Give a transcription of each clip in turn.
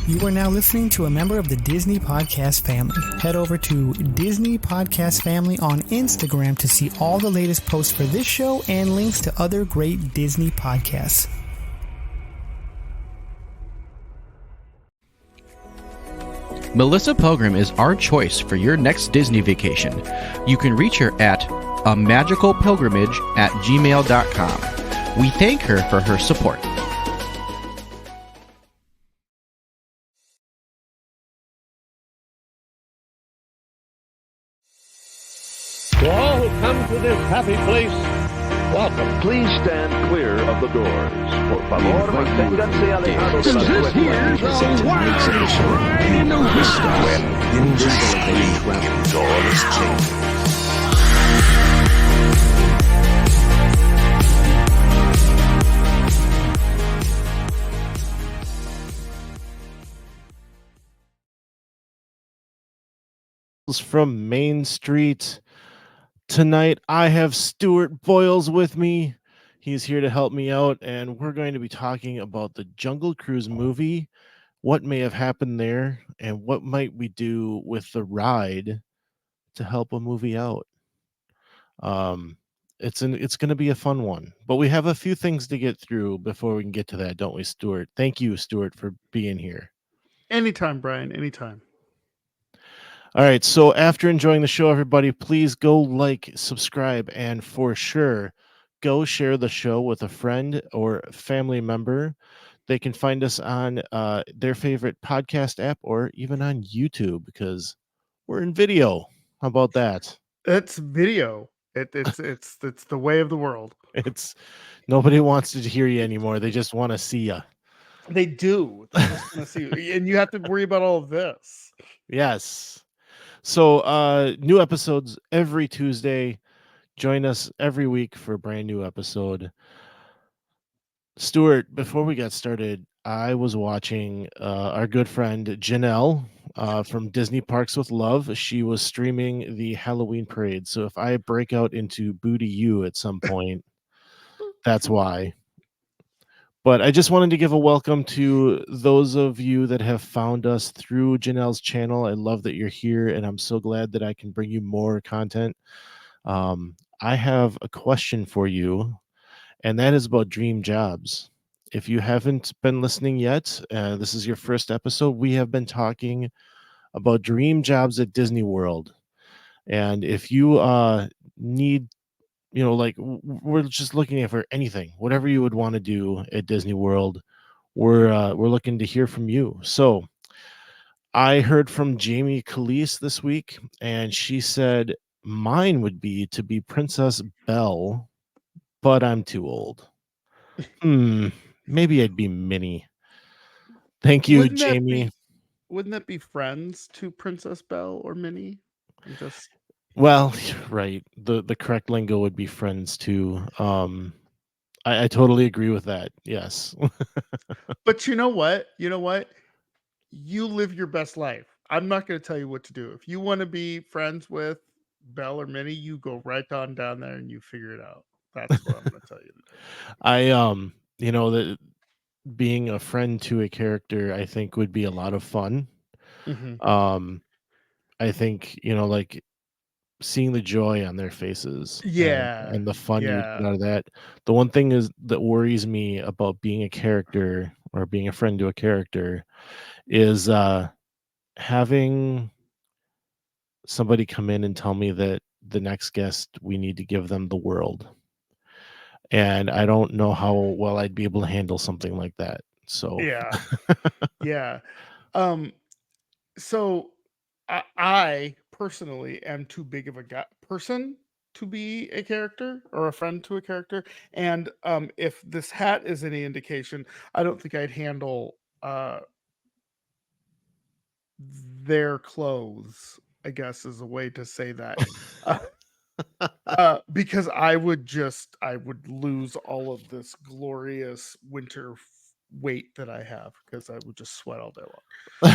You are now listening to a member of the Disney Podcast family. Head over to Disney Podcast Family on Instagram to see all the latest posts for this show and links to other great Disney podcasts. Melissa Pilgrim is our choice for your next Disney vacation. You can reach her at amagicalpilgrimage@gmail.com. We thank her for her support. To all who come to this happy place, welcome. Please stand clear of the doors. Por favor, manténganse alejados de las This here's puertas. a wild ride in the whistle. When industry doors change. From Main Street. Tonight, I have Stewart Boyles with me. He's here to help me out, and we're going to be talking about the Jungle Cruise movie, what may have happened there, and what might we do with the ride to help a movie out. It's going to be a fun one, but we have a few things to get through before we can get to that, don't we, Stewart? Thank you, Stewart, for being here. Anytime, Brian, anytime. All right, so after enjoying the show, everybody, please go like, subscribe, and for sure, go share the show with a friend or family member. They can find us on their favorite podcast app or even on YouTube because we're in video. How about that? It's video. It's the way of the world. It's nobody wants to hear you anymore. They just want to see you. They do. They just want to see you. And you have to worry about all of this. Yes. So new episodes every Tuesday. Join us every week for a brand new episode. Stewart, before we got started, I was watching our good friend Janelle from Disney Parks with Love. She was streaming the Halloween parade. So if I break out into Booty You at some point, that's why. But I just wanted to give a welcome to those of you that have found us through Janelle's channel. I love that you're here, and I'm so glad that I can bring you more content. I have a question for you, and that is about dream jobs. If you haven't been listening yet, this is your first episode. We have been talking about dream jobs at Disney World. And if you need, like we're just looking for anything, whatever you would want to do at Disney World, we're looking to hear from you. So I heard from Jamie Calise this week, and she said mine would be to be Princess Belle, but I'm too old. Maybe I'd be Minnie. Thank you, Jamie. Wouldn't that be friends to Princess Belle or Minnie? Well, right. The correct lingo would be friends too. I totally agree with that. Yes. But you know what? You live your best life. I'm not going to tell you what to do. If you want to be friends with Belle or Minnie, you go right on down there and you figure it out. That's what I'm going to tell you to do. That being a friend to a character, I think would be a lot of fun. Mm-hmm. I think, like seeing the joy on their faces, and the fun you would get out of that. The one thing that worries me about being a character or being a friend to a character is having somebody come in and tell me that the next guest, we need to give them the world, and I don't know how well I'd be able to handle something like that. So yeah. So I personally am too big of a person to be a character or a friend to a character. And if this hat is any indication, I don't think I'd handle their clothes, I guess is a way to say that. Because I would lose all of this glorious winter weight that I have because I would just sweat all day long.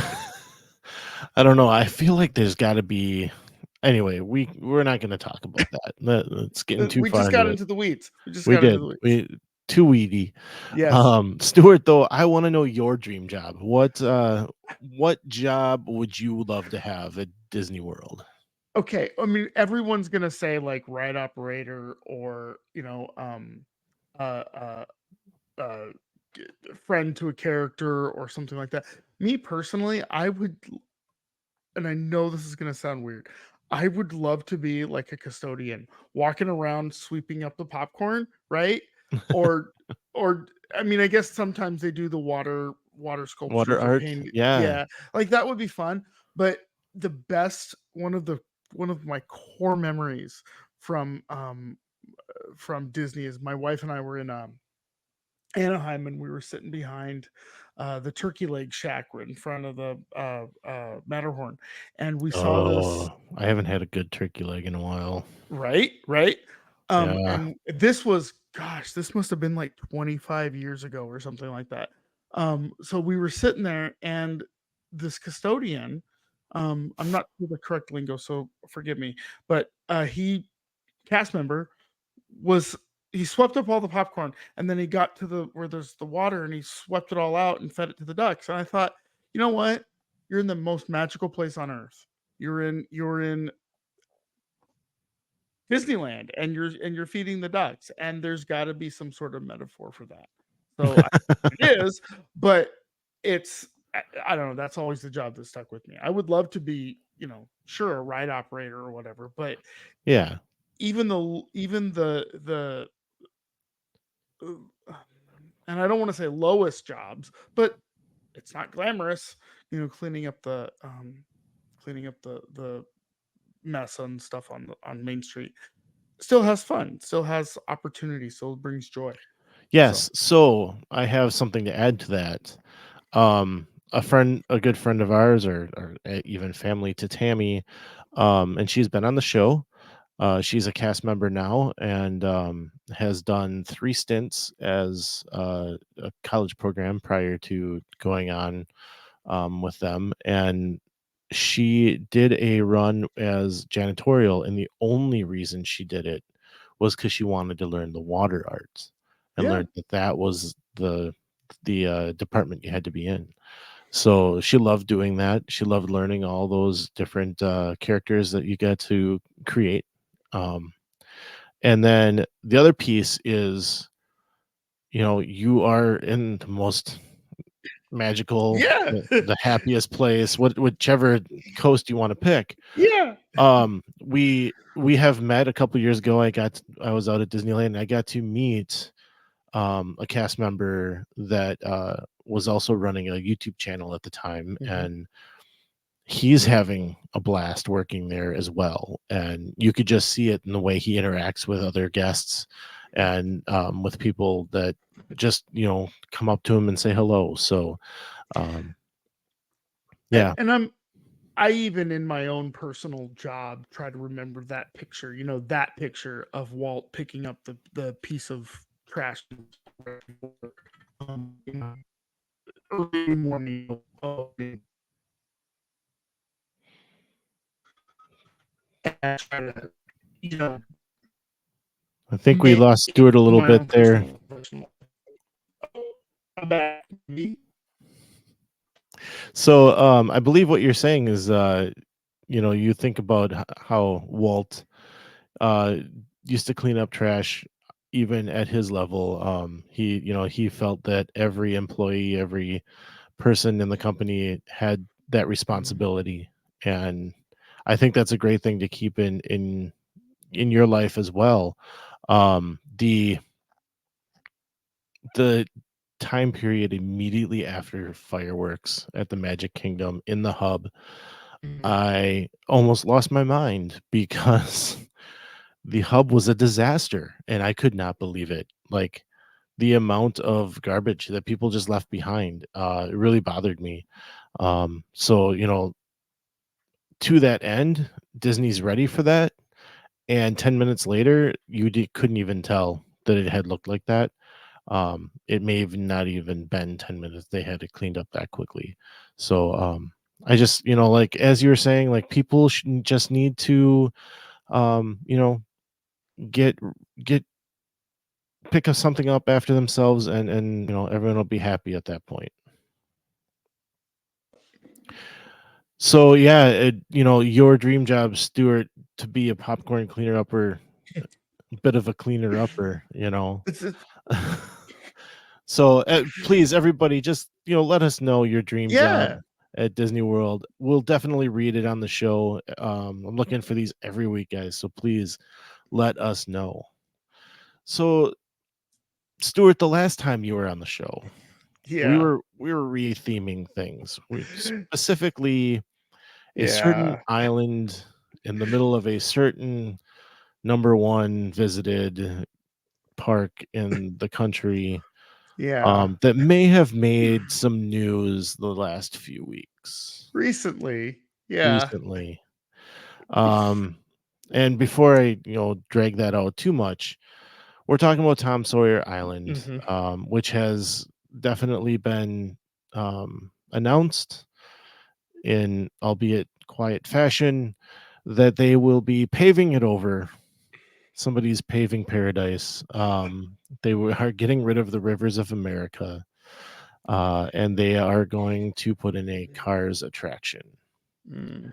I don't know. I feel like there's got to be. Anyway, we're not going to talk about that. It's getting too far. We just got into the weeds. We did. too weedy. Yes. Stewart, though, I want to know your dream job. What job would you love to have at Disney World? Okay. I mean, everyone's gonna say like ride operator or uh, uh, uh, friend to a character or something like that. Me personally, I would, and I know this is gonna sound weird. I would love to be like a custodian, walking around sweeping up the popcorn, right? Or, or I mean, I guess sometimes they do the water Water sculptures or art? paint. Yeah. Yeah, like that would be fun. But the best one of my core memories from Disney is my wife and I were in Anaheim, and we were sitting behind the turkey leg shack right in front of the Matterhorn, and we saw this. Oh, I haven't had a good turkey leg in a while. Right. Yeah. And this was, gosh, this must have been like 25 years ago or something like that. So we were sitting there, and this custodian, I'm not sure the correct lingo, so forgive me, but he cast member was he swept up all the popcorn, and then he got to the where there's the water, and he swept it all out and fed it to the ducks. And I thought, you know what? You're in the most magical place on earth. You're in Disneyland, and you're feeding the ducks, and there's got to be some sort of metaphor for that. So it is, but it's I don't know. That's always the job that stuck with me. I would love to be, sure, a ride operator or whatever, but Yeah. even the uh, and I don't want to say lowest jobs, but it's not glamorous, cleaning up the mess and stuff on Main Street. Still has fun, still has opportunity, still brings joy. So Yes. So I have something to add to that. A good friend of ours, or even family to Tammy, and she's been on the show. She's a cast member now, and has done 3 stints as a college program prior to going on with them. And she did a run as janitorial, and the only reason she did it was because she wanted to learn the water arts and yeah. learned that was the department you had to be in. So she loved doing that. She loved learning all those different characters that you get to create. Um, and then the other piece is, you are in the most magical, Yeah. the happiest place, whichever coast you want to pick. Yeah. We have met a couple years ago. I was out at Disneyland, and I got to meet a cast member that was also running a YouTube channel at the time, Mhm. and he's having a blast working there as well. And you could just see it in the way he interacts with other guests, and with people that just come up to him and say hello. So um, yeah. And I even in my own personal job try to remember that picture, that picture of Walt picking up the piece of trash um, you know, early morning. And try to, you know, I think we make lost Stuart a in little my bit own there. personal about me. So I believe what you're saying is you think about how Walt uh used to clean up trash even at his level. He felt that every employee, every person in the company had that responsibility. And I think that's a great thing to keep in your life as well. The time period immediately after fireworks at the Magic Kingdom in the hub, I almost lost my mind because the hub was a disaster, and I could not believe it. Like, the amount of garbage that people just left behind, it really bothered me. So, to that end, Disney's ready for that. And 10 minutes later, couldn't even tell that it had looked like that. It may have not even been 10 minutes. They had it cleaned up that quickly. So I just, like, as you were saying, like, people just need to, um, you know, get pick up something up after themselves, and everyone will be happy at that point. So yeah, your dream job, Stuart, to be a popcorn cleaner upper, a bit of a cleaner upper. It's So please, everybody, just let us know your dream job yeah, at Disney World. We'll definitely read it on the show. I'm looking for these every week, guys. So please let us know. So, Stuart, the last time you were on the show, we yeah, were we were retheming things. We specifically a certain yeah, island in the middle of a certain number one visited park in the country, yeah. that may have made some news the last few weeks Recently, yeah. recently. Um, and before I drag that out too much, we're talking about Tom Sawyer Island, Hmm. which has definitely been announced in albeit quiet fashion that they will be paving it over. Somebody's paving paradise. Are getting rid of the rivers of America, and they are going to put in a Cars attraction. Mm.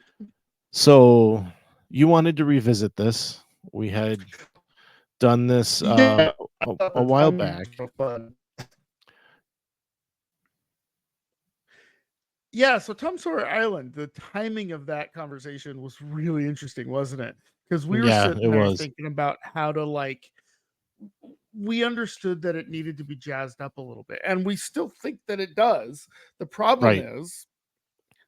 So you wanted to revisit this. We had done this Yeah, I thought a the while timing back. was so fun. Yeah, so Tom Sawyer Island, the timing of that conversation was really interesting, wasn't it? Because we were Yeah, it sitting there was. thinking about how to we understood that it needed to be jazzed up a little bit, and we still think that it does. The problem Right. is,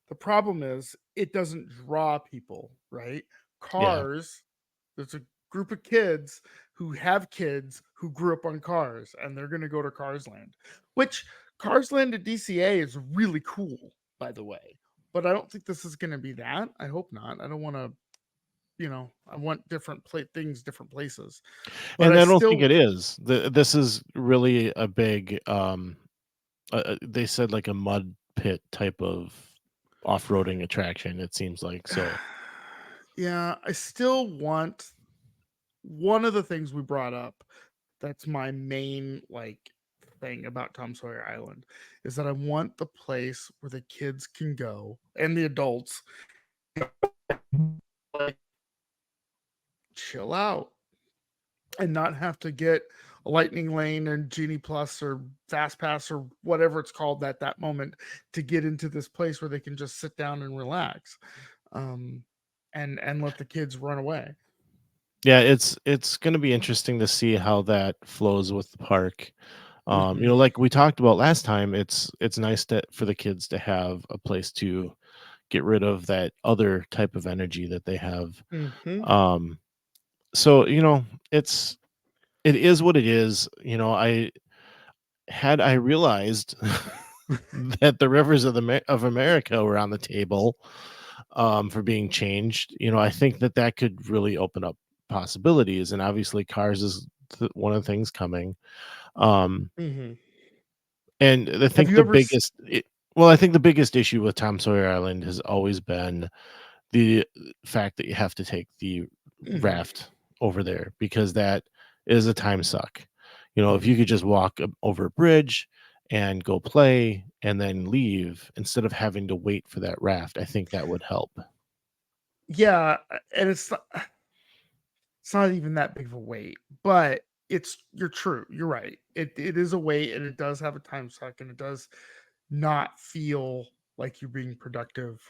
the problem is it doesn't draw people, right? Yeah. Cars, there's a group of kids who have kids who grew up on Cars, and they're going to go to Cars Land, which Cars Land at DCA is really cool, by the way. But I don't think this is going to be that. I hope not. I don't want to, I want different things, different places. But And I I don't think still, it is. This is really a big they said like a mud pit type of off-roading attraction, it seems like. So, yeah, I still want one of the things we brought up. That's my main thing about Tom Sawyer Island is that I want the place where the kids can go and the adults like chill out and not have to get a lightning lane and Genie Plus or Fast Pass or whatever it's called at that moment to get into this place where they can just sit down and relax, um, and let the kids run away. yeah, it's going to be interesting to see how that flows with the park. Hmm. Like we talked about last time, it's nice for the kids to have a place to get rid of that other type of energy that they have. Hmm. Um, so it is what it is. I realized that the rivers of America were on the table, for being changed, I think that could really open up possibilities, and obviously Cars is one of the things coming. Um, Hmm. and Have you ever? I think the biggest issue with Tom Sawyer Island has always been the fact that you have to take the Mhm. raft over there, because that is a time suck. If you Mhm. could just walk over a bridge and go play and then leave instead of having to wait for that raft, I think that would help. Yeah, and it's not even that big of a wait, but you're true. You're right. It is a wait, and it does have a time suck, and it does not feel like you're being productive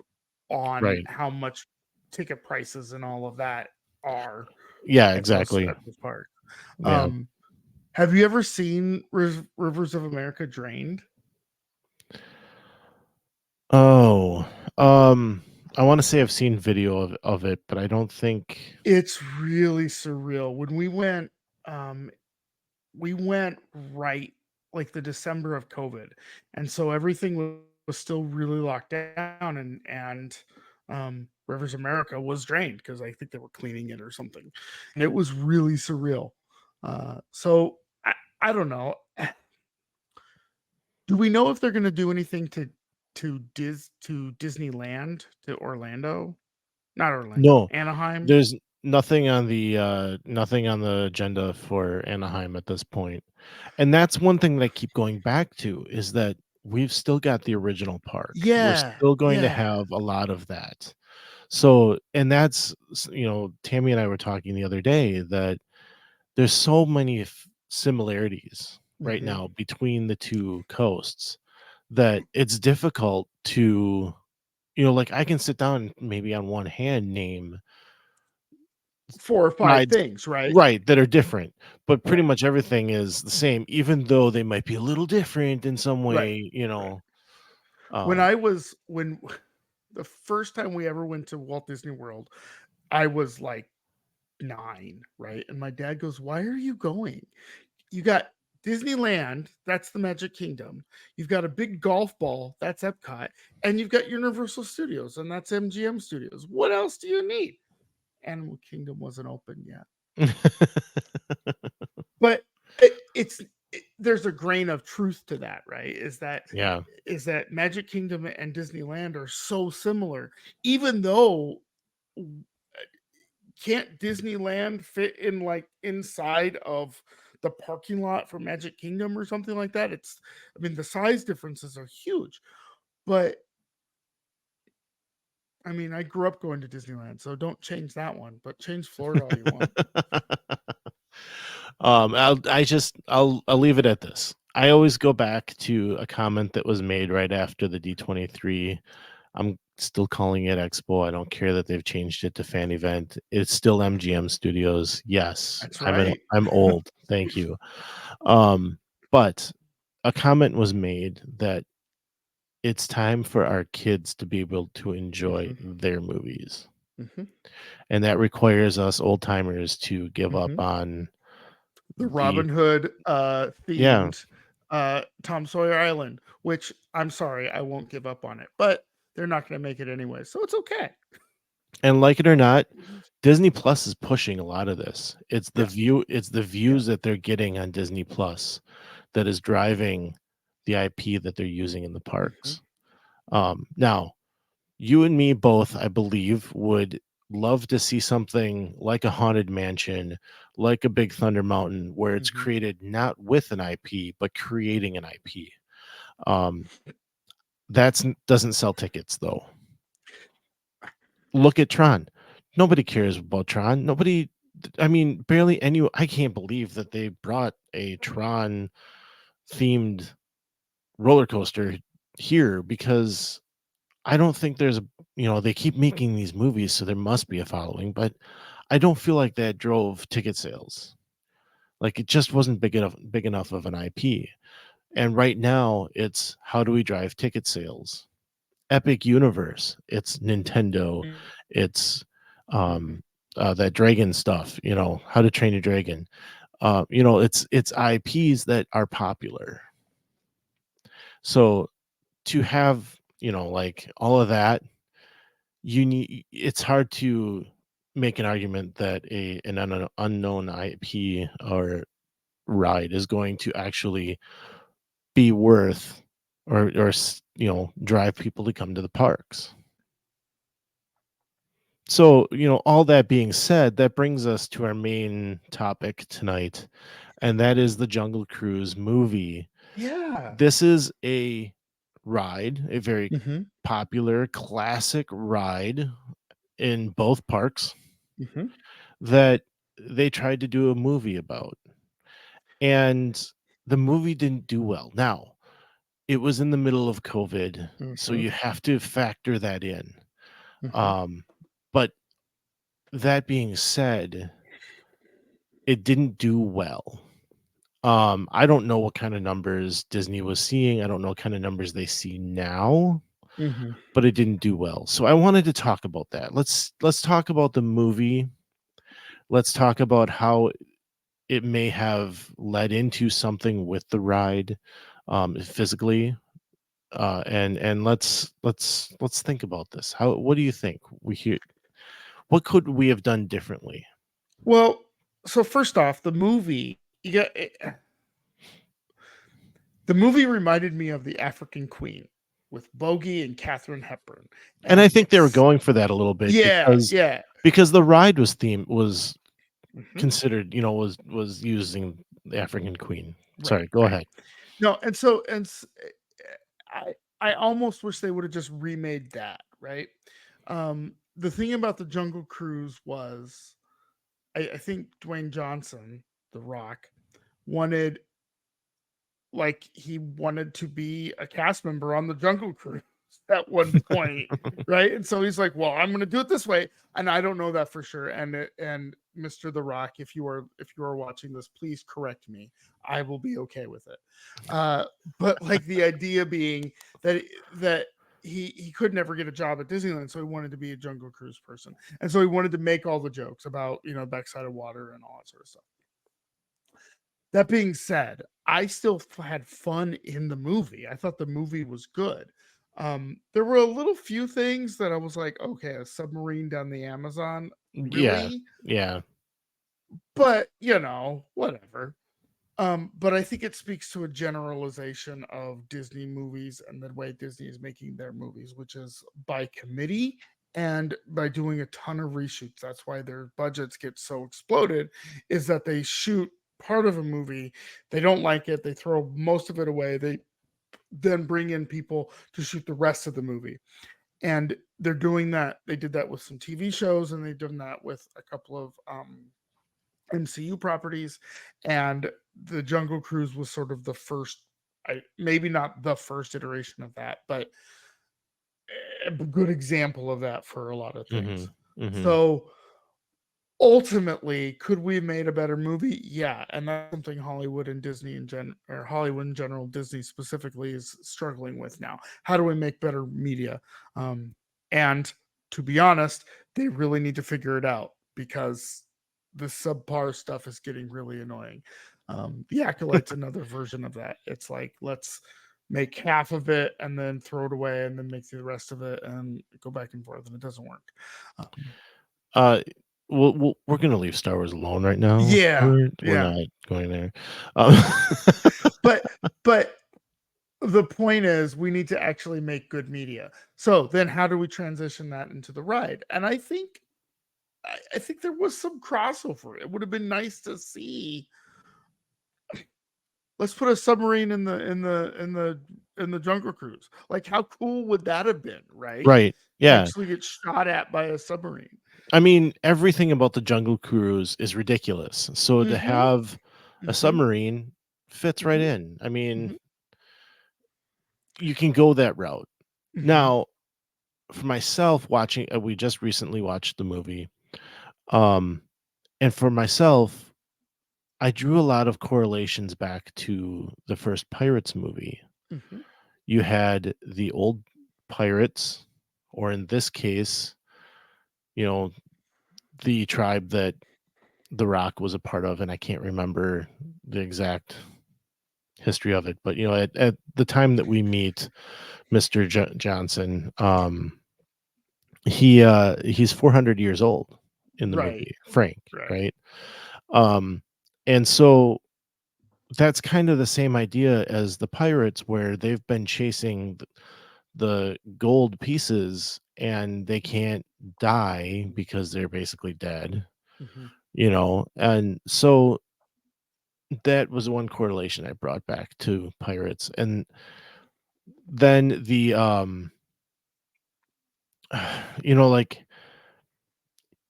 on Right. how much ticket prices and all of that are Yeah, at those exactly. parks. Yeah. Um, have you ever seen Rivers of America drained? Oh, I want to say I've seen video of it, but I don't think. It's really surreal. When um, we went right like the December of COVID, and so everything was still really locked down, and Rivers America was drained because I think they were cleaning it or something, and it was really surreal. So I don't know. Do we know if they're going to do anything to Disneyland, to Orlando? Not Orlando, No, Anaheim. there's nothing on the agenda for Anaheim at this point. And that's one thing that I keep going back to, is that we've still got the original park. We're Yeah, still going to yeah. have a lot of that. So, and that's, Tammy and I were talking the other day that there's so many similarities right Mhm. now between the two coasts that it's difficult to, like, I can sit down and maybe on one hand name 4 or 5 rides, things, right? right, that are different, but pretty Right, much everything is the same, even though they might be a little different in some right, way, right. When um I was when the first time we ever went to Walt Disney World, I was, like, 9, right? And my dad goes, "Why are you going? You got Disneyland, that's the Magic Kingdom. You've got a big golf ball, that's Epcot, and you've got Universal Studios, and that's MGM Studios. What else do you need?" Animal Kingdom wasn't open yet. But there's a grain of truth to that, right? yeah. Is that Magic Kingdom and Disneyland are so similar, even though can't Disneyland fit in like inside of the parking lot for Magic Kingdom or something like that? I mean, the size differences are huge, but I mean, I grew up going to Disneyland, so don't change that one, but change Florida all you want. I'll leave it at this. I always go back to a comment that was made right after the D23. I'm still calling it Expo. I don't care that they've changed it to fan event. It's still MGM Studios. Yes, That's right. I'm old. Thank you. But a comment was made that it's time for our kids to be able to enjoy Mhm, their movies. mhm, And that requires us old timers to give up mhm. on The the Robin Hood yeah. themed Tom Sawyer Island, which I'm sorry, I won't give up on it, but they're not going to make it anyway, so it's okay. And like it or not, Disney Plus is pushing a lot of this. Yeah, It's the yeah. views that they're getting on Disney Plus that is driving the IP that they're using in the Mhm, parks. Now, you and me both, I believe, would love to see something like a Haunted Mansion, like a Big Thunder Mountain, where it's mhm. created not with an IP, but creating an IP. Um, that's doesn't sell tickets though. Look at Tron. Nobody cares about Tron. Nobody, I mean, barely any. I can't believe that they brought a Tron themed roller coaster here, because I don't think there's a, they keep making these movies, so there must be a following, but I don't feel like that drove ticket sales. Like, it just wasn't big enough of an IP. And right now it's, how do we drive ticket sales? Epic Universe, it's Nintendo, it's Mhm. um that dragon stuff, How to Train Your Dragon. It's IPs that are popular. So to have, like, all of that, it's hard to make an argument that an unknown IP or ride is going to actually be worth, or drive people to come to the parks. So, all that being said, that brings us to our main topic tonight, and that is the Jungle Cruise movie. Yeah. This is a ride, a very Mhm, popular classic ride in both parks mhm, that they tried to do a movie about. And the movie didn't do well. Now, it was in the middle of COVID, so mhm, you have to factor that in. mhm. Um, but that being said, it didn't do well. I don't know what kind of numbers Disney was seeing. I don't know what kind of numbers they see now, Mhm. but it didn't do well. So I wanted to talk about that. Let's talk about the movie. Let's talk about how it may have led into something with the ride, physically. And let's think about this. What do you think? What could we have done differently? Well, so first off, the movie reminded me of the African Queen. with Bogey and Katharine Hepburn. And I think they were going for that a little bit because the ride was considered, was using the African Queen. Sorry, go ahead. No, I almost wish they would have just remade that, right? The thing about the Jungle Cruise was, I think Dwayne Johnson, The Rock, he wanted to be a cast member on the Jungle Cruise at one point, right? And so he's like, "Well, I'm going to do it this way," and I don't know that for sure. And Mr. The Rock, if you are watching this, please correct me. I will be okay with it. But like the idea being that he could never get a job at Disneyland, so he wanted to be a Jungle Cruise person, and so he wanted to make all the jokes about backside of water and all that sort of stuff. That being said, I still had fun in the movie. I thought the movie was good. There were a little few things that I was like, okay, a submarine down the Amazon, really? Yeah. But whatever. But I think it speaks to a generalization of Disney movies and the way Disney is making their movies, which is by committee and by doing a ton of reshoots. That's why their budgets get so exploded, is that they shoot part of a movie, they don't like it, they throw most of it away, they then bring in people to shoot the rest of the movie. And they're doing that. They did that with some TV shows, and they've done that with a couple of MCU properties. And the Jungle Cruise was sort of the first, maybe not the first iteration of that, but a good example of that for a lot of things. So ultimately, could we have made a better movie? Yeah, and that's something Hollywood and Disney or Hollywood in general, Disney specifically, is struggling with now. How do we make better media? And to be honest, they really need to figure it out, because the subpar stuff is getting really annoying. The Acolyte's another version of that. It's like, let's make half of it and then throw it away and then make the rest of it and go back and forth, and it doesn't work. We're going to leave Star Wars alone right now. Yeah, we're not going there. But the point is, we need to actually make good media. So then how do we transition that into the ride? And I think there was some crossover. It would have been nice to see. Let's put a submarine in the Jungle Cruise. Like, how cool would that have been, right? Right. Yeah. Actually get shot at by a submarine. I mean, everything about the Jungle Cruise is ridiculous. So to have a submarine fits right in. I mean, you can go that route. Now, for myself, watching, we just recently watched the movie. And for myself, I drew a lot of correlations back to the first Pirates movie. You had the old pirates, or in this case, the tribe that The Rock was a part of, and I can't remember the exact history of it, but at the time that we meet Mr. Johnson, he's 400 years old in the movie, Frank, right? And so that's kind of the same idea as the pirates, where they've been chasing the gold pieces and they can't die because they're basically dead, and so that was one correlation I brought back to pirates. And then the like,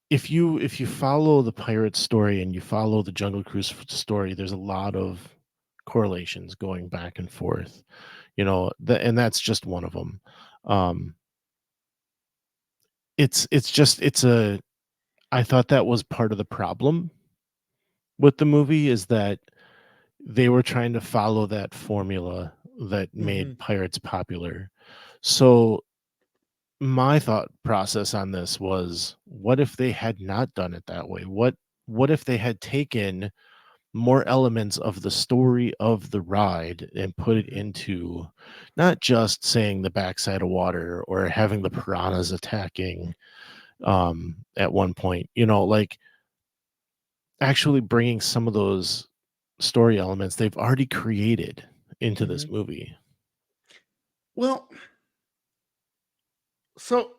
if you follow the pirate story and you follow the Jungle Cruise story, there's a lot of correlations going back and forth, and that's just one of them. I thought that was part of the problem with the movie, is that they were trying to follow that formula that made pirates popular. So my thought process on this was, what if they had not done it that way? What if they had taken more elements of the story of the ride and put it into not just saying the backside of water or having the piranhas attacking at one point, like actually bringing some of those story elements they've already created into this movie? Well, So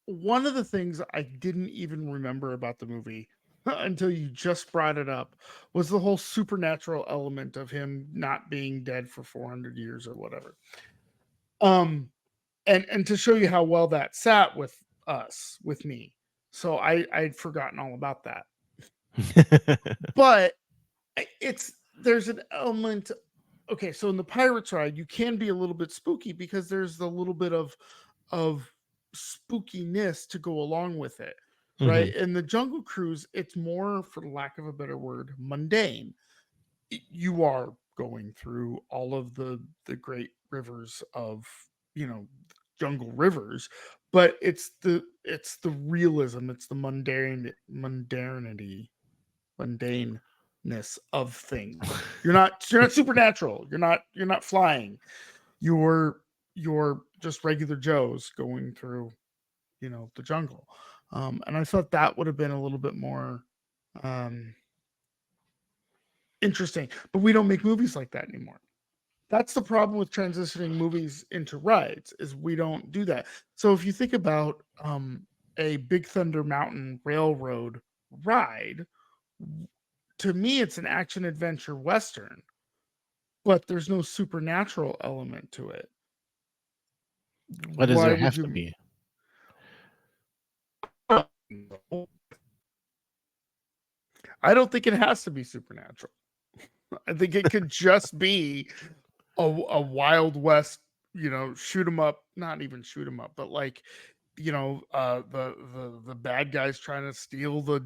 one of the things I didn't even remember about the movie until you just brought it up was the whole supernatural element of him not being dead for 400 years or whatever. Um, and to show you how well that sat with me. So I'd forgotten all about that. But it's there's an element. Okay, so in the Pirates ride, you can be a little bit spooky because there's a little bit of spookiness to go along with it, right? Mhm. In the Jungle Cruise, it's more, for lack of a better word, mundane. You are going through all of the great rivers of, you know, jungle rivers, but it's the realism, it's the mundaneness of things. You're not supernatural. You're not flying. You're you're just regular Joes going through, the jungle. And I thought that would have been a little bit more um interesting. But we don't make movies like that anymore. That's the problem with transitioning movies into rides, is we don't do that. So if you think about a Big Thunder Mountain Railroad ride, to me it's an action adventure western, but there's no supernatural element to it. Why does Why there would have to you? be? I don't think it has to be supernatural. I think it could just be a Wild West, shoot 'em up, not even shoot 'em up, but like, the bad guys trying to steal the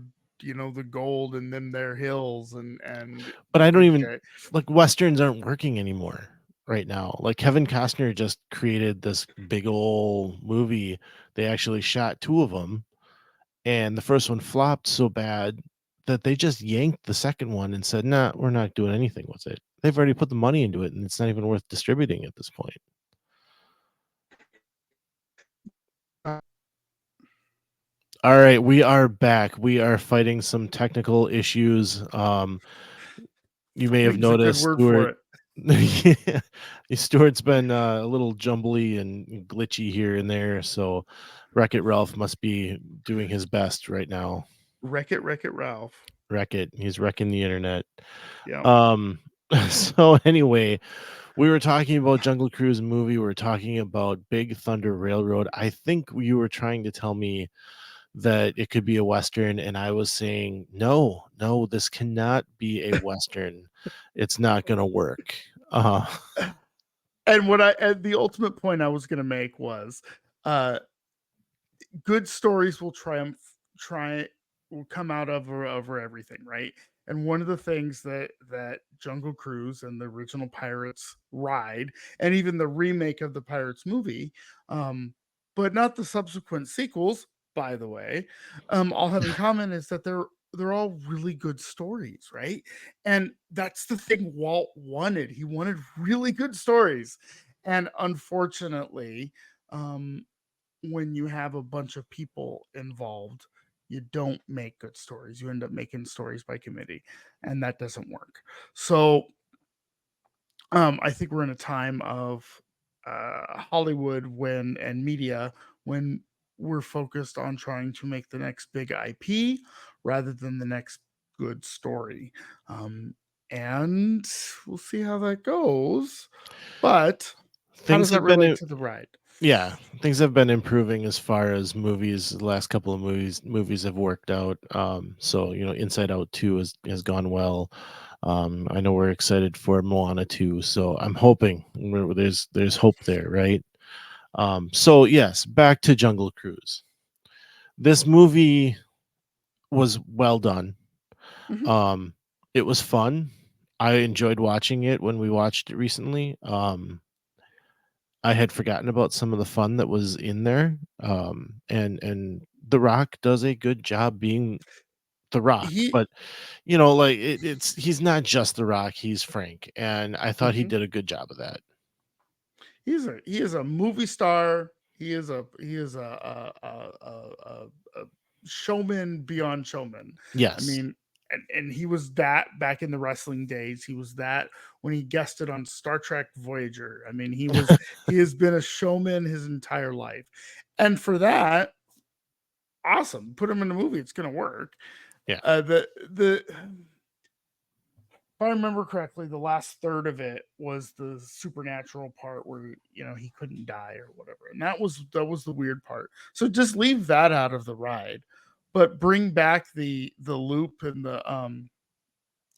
gold in them their hills and But I don't even shit. like westerns aren't working anymore right now. Like Kevin Costner just created this big old movie. They actually shot two of them, and the first one flopped so bad that they just yanked the second one and said, "Nah, we're not doing anything with it." They've already put the money into it, and it's not even worth distributing at this point. All right, we are back. We are fighting some technical issues. You may have Technique's a good noticed word for Stuart. it. Yeah, Stuart's been a little jumbly and glitchy here and there, so Wreck-It Ralph must be doing his best right now. Wreck It Ralph. Wreck-It, he's wrecking the internet. Yeah. Um, so anyway, we were talking about Jungle Cruise movie. We were talking about Big Thunder Railroad. I think you were trying to tell me that it could be a Western, and I was saying, no, no, this cannot be a Western. It's not going to work. Uh, And the ultimate point I was going to make was, uh good stories will come out over everything, right? And one of the things that Jungle Cruise and the original Pirates ride, and even the remake of the Pirates movie, um, but not the subsequent sequels, by the way, all have in common is that they're all really good stories, right? And that's the thing Walt wanted. He wanted really good stories. And unfortunately, um, when you have a bunch of people involved, you don't make good stories. You end up making stories by committee, and that doesn't work. So, I think we're in a time of Hollywood and media when we're focused on trying to make the next big IP rather than the next good story. Um, and we'll see how that goes. But how does things that have been, relate to the ride? yeah, things have been improving as far as movies. The last couple of movies have worked out. So Inside Out 2 has gone well. I know we're excited for Moana 2, so I'm hoping there's hope there, right? So yes, back to Jungle Cruise. This movie was well done. Mhm. Um, it was fun. I enjoyed watching it when we watched it recently. I had forgotten about some of the fun that was in there. And The Rock does a good job being The Rock, He but like he's not just The Rock, he's Frank, and I thought he Mhm. did a good job of that. He is a movie star. He is a showman beyond showman. I Yes. mean, and he was that back in the wrestling days. He was that when he guested on Star Trek Voyager. I mean, he has been a showman his entire life. And for that, awesome. Put him in the movie. It's going to work. Yeah. If I remember correctly, the last third of it was the supernatural part where he couldn't die or whatever, and that was the weird part. So just leave that out of the ride, but bring back the loop and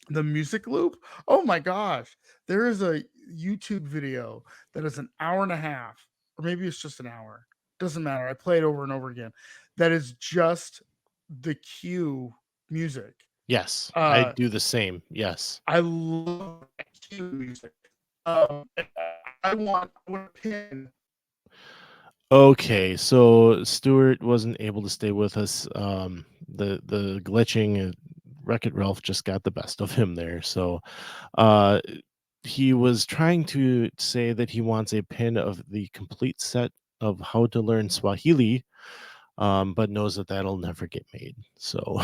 the music loop. Oh my gosh, there is a YouTube video that is an hour and a half, or maybe it's just an hour. Doesn't matter. I play it over and over again. That is just the cue music. Yes, I do the same. Yes. I love cue music. I want a pin. Okay, so Stewart wasn't able to stay with us. The glitching, Wreck-It Ralph just got the best of him there. So, he was trying to say that he wants a pin of the complete set of How to Learn Swahili, but knows that that'll never get made. So,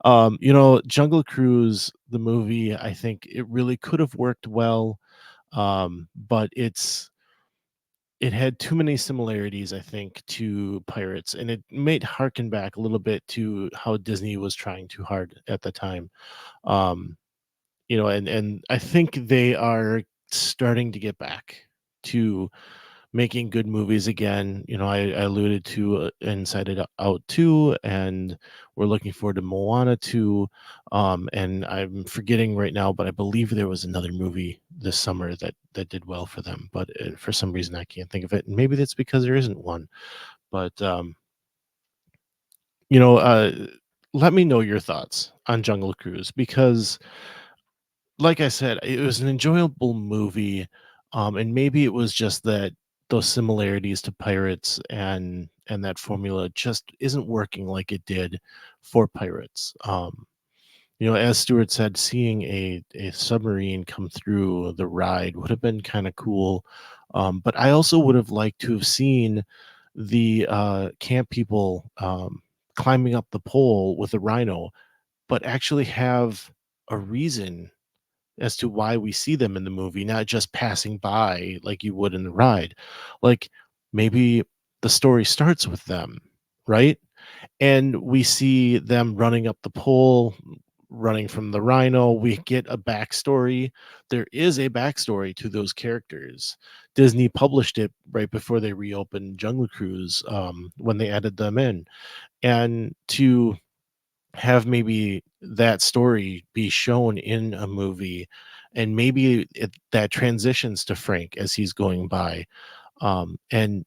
Jungle Cruise, the movie, I think it really could have worked well, but it had too many similarities, I think, to Pirates, and it made harken back a little bit to how Disney was trying too hard at the time. Um, and I think they are starting to get back to making good movies again. I alluded to Inside It Out 2, and we're looking forward to Moana 2. And I'm forgetting right now, but I believe there was another movie this summer that did well for them. But for some reason, I can't think of it. And maybe that's because there isn't one. But, let me know your thoughts on Jungle Cruise, because like I said, it was an enjoyable movie, and maybe it was just that those similarities to Pirates and that formula just isn't working like it did for Pirates. As Stewart said, seeing a submarine come through the ride would have been kind of cool, but I also would have liked to have seen the camp people climbing up the pole with a rhino, but actually have a reason as to why we see them in the movie, not just passing by like you would in the ride. Like, maybe the story starts with them, right? And we see them running up the pole, running from the rhino. We get a backstory. There is a backstory to those characters. Disney published it right before they reopened Jungle Cruise, when they added them in. And to have maybe that story be shown in a movie, and maybe that transitions to Frank as he's going by, and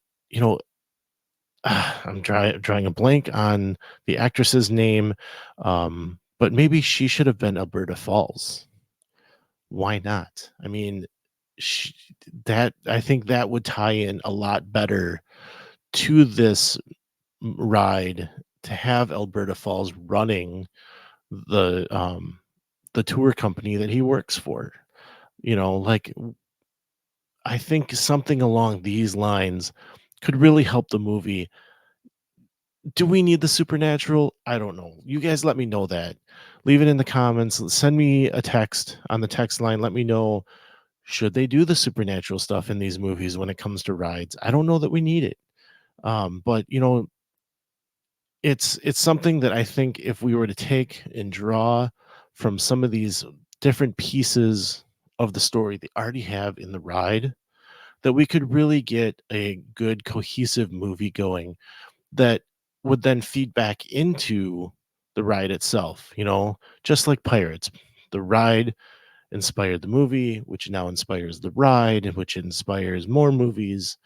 I'm drawing a blank on the actress's name, but maybe she should have been Alberta Falls. Why not? I mean, I think that would tie in a lot better to this ride, to have Alberta Falls running the tour company that he works for. Like, I think something along these lines could really help the movie. Do we need the supernatural? I don't know. You guys let me know that. Leave it in the comments. Send me a text on the text line. Let me know, should they do the supernatural stuff in these movies when it comes to rides? I don't know that we need it. But it's something that I think if we were to take and draw from some of these different pieces of the story they already have in the ride, that we could really get a good cohesive movie going that would then feed back into the ride itself. Just like Pirates, the ride inspired the movie, which now inspires the ride, which inspires more movies.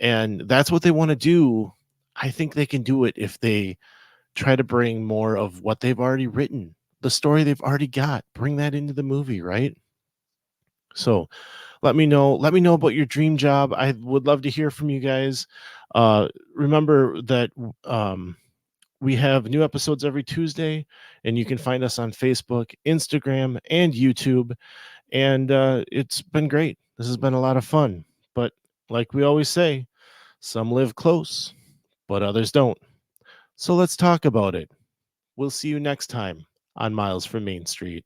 And that's what they want to do. I think they can do it if they try to bring more of what they've already written, the story they've already got, bring that into the movie, right? So let me know about your dream job. I would love to hear from you guys. Remember that we have new episodes every Tuesday, and you can find us on Facebook, Instagram, and YouTube. And it's been great. This has been a lot of fun. But like we always say, some live close, but others don't. So let's talk about it. We'll see you next time on Miles from Main Street.